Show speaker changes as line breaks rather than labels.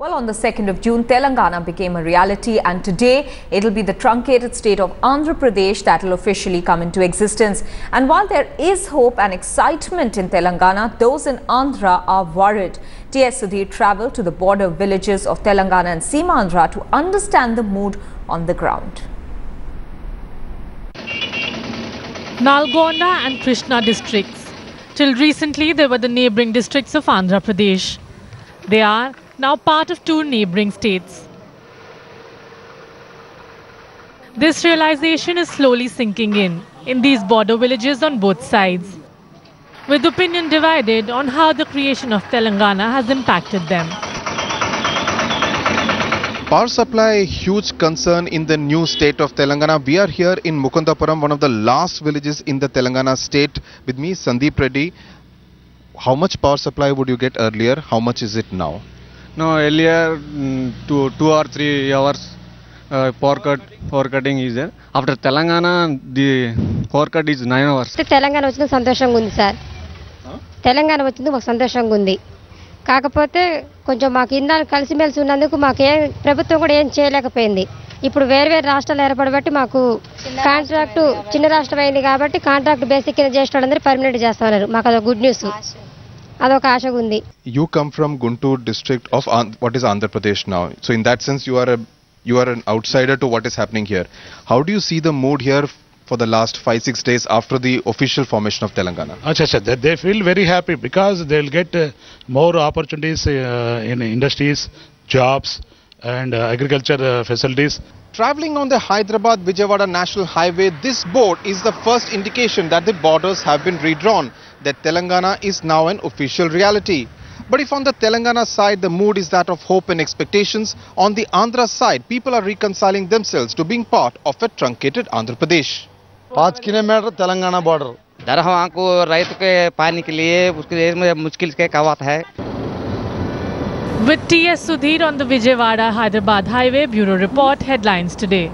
Well, on the 2nd of June, Telangana became a reality, and today it will be the truncated state of Andhra Pradesh that will officially come into existence. And while there is hope and excitement in Telangana, those in Andhra are worried. T.S. Sudhir travelled to the border villages of Telangana and Seemandhra to understand the mood on the ground.
Nalgonda and Krishna districts. Till recently, they were the neighbouring districts of Andhra Pradesh. They are now part of two neighbouring states. This realization is slowly sinking in these border villages on both sides, with opinion divided on how the creation of Telangana has impacted them.
Power supply, huge concern in the new state of Telangana. We are here in Mukundapuram, one of the last villages in the Telangana state. With me, Sandeep Reddy. How much power supply would you get earlier? How much is it now?
No, earlier 2 or 3 hours power cutting is there. After Telangana, the power cut is 9 hours.
Telangana వచ్చిన సంతోషంగా ఉంది sir. Telangana వచ్చింది మాకు సంతోషంగా ఉంది. కాకపోతే కొంచెం మాకు ఇన్నాళ్ళు కలిసిమెలిసి ఉన్నందుకు మాకు ప్రభుత్వం కూడా ఏం చేయలేకపోయింది. ఇప్పుడు వేరే రాష్ట్రాలు ఏర్పడబట్టి మాకు కాంట్రాక్ట్ చిన్న రాష్ట్రం అయింది కాబట్టి కాంట్రాక్ట్ బేసిక్ కింద చేసిన వాళ్ళందరూ పర్మనెంట్ చేస్తున్నారు. మాకు అదొక గుడ్ న్యూస్. అదొక ఆశగా ఉంది.
You come from Guntur district of what is Andhra Pradesh now. So in that sense you are an outsider to what is happening here. How do you see the mood here for the last 5-6 days after the official formation of Telangana?
They feel very happy because they'll get more opportunities in industries, jobs and agriculture facilities.
Traveling on the Hyderabad-Vijayawada National Highway, this board is the first indication that the borders have been redrawn, that Telangana is now an official reality. But if on the Telangana side the mood is that of hope and expectations, on the Andhra side people are reconciling themselves to being part of a truncated Andhra Pradesh.
5 kilometre Telangana border
दरअसल को रात के पानी के लिए उसके मुश्किल के कावत है.
With T.S. Sudhir on the Vijayawada Hyderabad Highway, Bureau Report, headlines today.